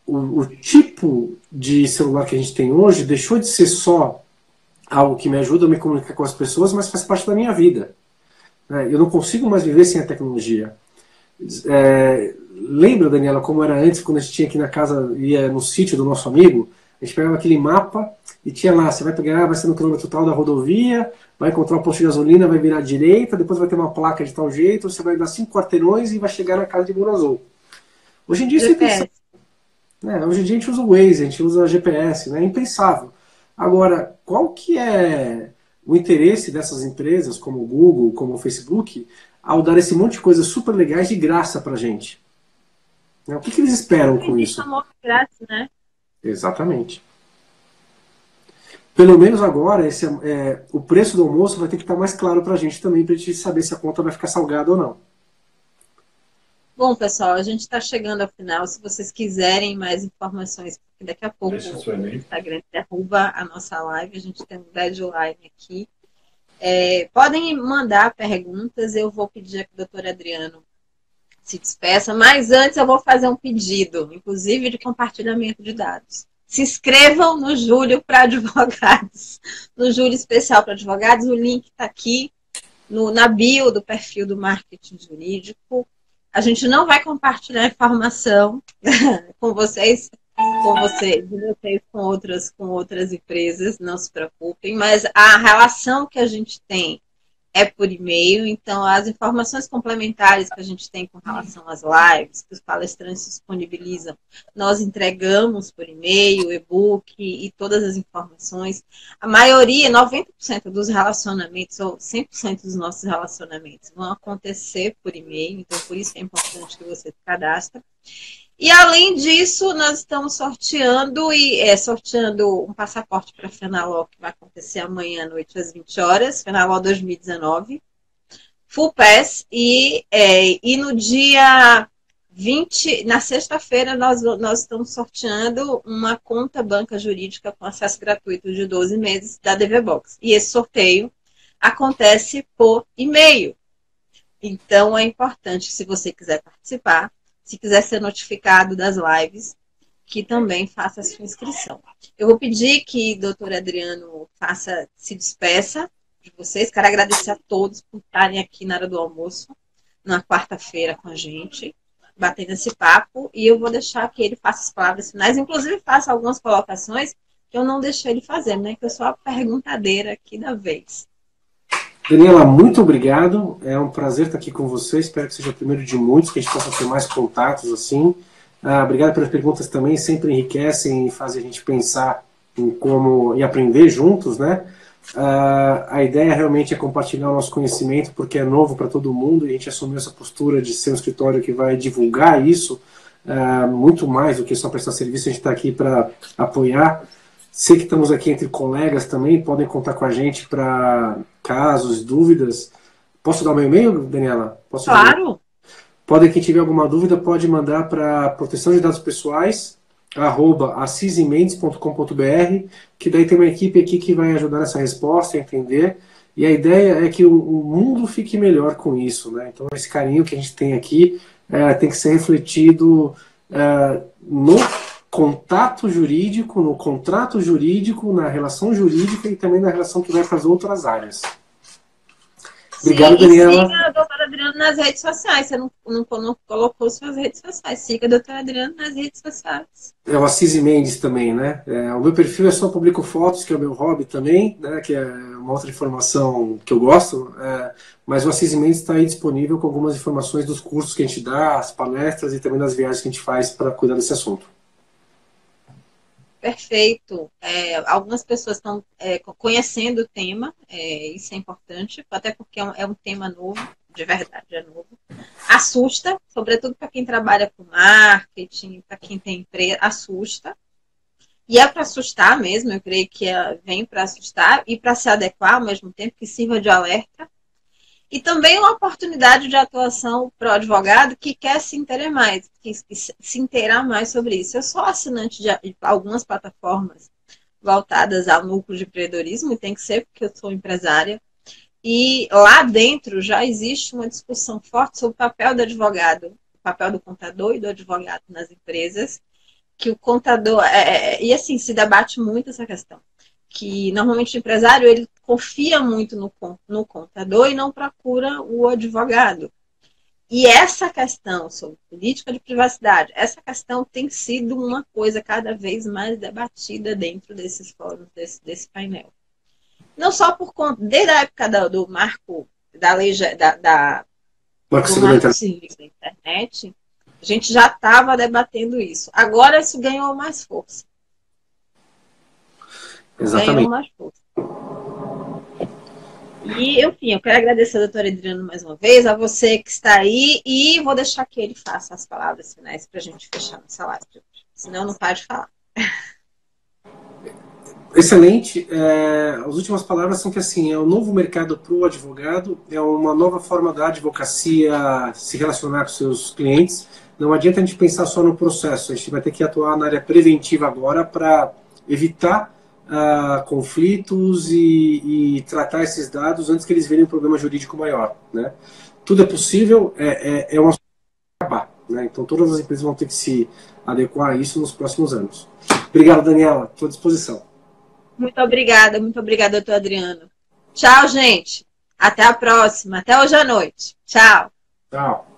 [SPEAKER 2] O tipo de celular que a gente tem hoje deixou de ser só algo que me ajuda a me comunicar com as pessoas, mas faz parte da minha vida. Eu não consigo mais viver sem a tecnologia. Lembra, Daniela, como era antes, quando a gente tinha aqui na casa, ia no sítio do nosso amigo, a gente pegava aquele mapa e tinha lá, você vai pegar, vai ser no quilômetro tal da rodovia, vai encontrar um posto de gasolina, vai virar à direita, depois vai ter uma placa de tal jeito, você vai dar 5 quarteirões e vai chegar na casa de Bonazol. Hoje em dia isso é impensável. Hoje em dia a gente usa o Waze, a gente usa GPS, né? É impensável. Agora, qual que é o interesse dessas empresas, como o Google, como o Facebook, ao dar esse monte de coisas super legais de graça pra gente? O que eles esperam com isso?
[SPEAKER 1] Amor de graça, né?
[SPEAKER 2] Exatamente. Pelo menos agora, o preço do almoço vai ter que estar mais claro pra gente também, pra gente saber se a conta vai ficar salgada ou não.
[SPEAKER 1] Bom, pessoal, a gente está chegando ao final. Se vocês quiserem mais informações, porque daqui a pouco o Instagram derruba a nossa live, a gente tem um deadline aqui. Podem mandar perguntas, eu vou pedir que o doutor Adriano se despeça, mas antes eu vou fazer um pedido, inclusive de compartilhamento de dados. Se inscrevam no Júlio para Advogados, no Júlio Especial para Advogados, o link está aqui na bio do perfil do Marketing Jurídico. A gente não vai compartilhar informação com vocês, com outras empresas, não se preocupem, mas a relação que a gente tem é por e-mail, então as informações complementares que a gente tem com relação às lives, que os palestrantes disponibilizam, nós entregamos por e-mail, e-book e todas as informações. A maioria, 90% dos relacionamentos, ou 100% dos nossos relacionamentos vão acontecer por e-mail, então por isso é importante que você se cadastre. E além disso, nós estamos sorteando um passaporte para a Fenaló, que vai acontecer amanhã à noite às 20 horas, Fenaló 2019, Full Pass, e no dia 20, na sexta-feira, nós estamos sorteando uma conta banca jurídica com acesso gratuito de 12 meses da DV Box. E esse sorteio acontece por e-mail. Então é importante, se você quiser participar, se quiser ser notificado das lives, que também faça a sua inscrição. Eu vou pedir que o doutor Adriano se despeça de vocês. Quero agradecer a todos por estarem aqui na hora do almoço, na quarta-feira com a gente, batendo esse papo. E eu vou deixar que ele faça as palavras finais, inclusive faça algumas colocações que eu não deixei ele fazer, né? Que eu sou a perguntadeira aqui da vez.
[SPEAKER 2] Daniela, muito obrigado. É um prazer estar aqui com você. Espero que seja o primeiro de muitos, que a gente possa ter mais contatos assim. Obrigado pelas perguntas também, sempre enriquecem e fazem a gente pensar em como e aprender juntos, né? A ideia realmente é compartilhar o nosso conhecimento, porque é novo para todo mundo, e a gente assumiu essa postura de ser um escritório que vai divulgar isso, muito mais do que só prestar serviço. A gente está aqui para apoiar. Sei que estamos aqui entre colegas também, podem contar com a gente para casos, dúvidas. Posso dar o meu e-mail, Daniela?
[SPEAKER 1] Claro!
[SPEAKER 2] Quem tiver alguma dúvida, pode mandar para proteção de dados pessoais, @assisemendes.com.br, que daí tem uma equipe aqui que vai ajudar nessa resposta, a entender. E a ideia é que o mundo fique melhor com isso, né? Então esse carinho que a gente tem aqui tem que ser refletido no contato jurídico, no contrato jurídico, na relação jurídica e também na relação que vai para as outras áreas. Obrigado, Daniela.
[SPEAKER 1] Siga a doutora Adriana nas redes sociais. Você não colocou suas redes sociais. Siga a doutora Adriana nas redes sociais.
[SPEAKER 2] É o Assise Mendes também, né? O meu perfil é só publico fotos, que é o meu hobby também, né? Que é uma outra informação que eu gosto. Mas o Assise Mendes está aí disponível com algumas informações dos cursos que a gente dá, as palestras e também das viagens que a gente faz para cuidar desse assunto.
[SPEAKER 1] Perfeito. Algumas pessoas estão conhecendo o tema, isso é importante, até porque é um tema novo, de verdade é novo. Assusta, sobretudo para quem trabalha com marketing, para quem tem empresa, assusta. E é para assustar mesmo, eu creio que vem para assustar e para se adequar ao mesmo tempo, que sirva de alerta. E também uma oportunidade de atuação para o advogado que quer se inteirar mais, se inteirar mais sobre isso. Eu sou assinante de algumas plataformas voltadas ao núcleo de empreendedorismo, e tem que ser porque eu sou empresária. E lá dentro já existe uma discussão forte sobre o papel do advogado, o papel do contador e do advogado nas empresas, que o contador... e assim, se debate muito essa questão. Que normalmente o empresário ele confia muito no contador e não procura o advogado. E essa questão sobre política de privacidade, essa questão tem sido uma coisa cada vez mais debatida dentro desses fóruns, desse painel. Não só por conta, desde a época do marco, da lei do marco civil da internet, a gente já estava debatendo isso. Agora isso ganhou mais força.
[SPEAKER 2] Exatamente.
[SPEAKER 1] E, enfim, eu quero agradecer ao doutor Adriano mais uma vez, a você que está aí, e vou deixar que ele faça as palavras finais para a gente fechar nossa live de hoje. Senão não para de falar.
[SPEAKER 2] Excelente. As últimas palavras são que assim, é um novo mercado para o advogado, é uma nova forma da advocacia se relacionar com seus clientes. Não adianta a gente pensar só no processo, a gente vai ter que atuar na área preventiva agora para evitar conflitos e tratar esses dados antes que eles virem um problema jurídico maior, né? Tudo é possível, é uma acabar, né? Então todas as empresas vão ter que se adequar a isso nos próximos anos. Obrigado, Daniela, estou à disposição.
[SPEAKER 1] Muito obrigada, doutor Adriano. Tchau, gente. Até a próxima, até hoje à noite. Tchau.
[SPEAKER 2] Tchau.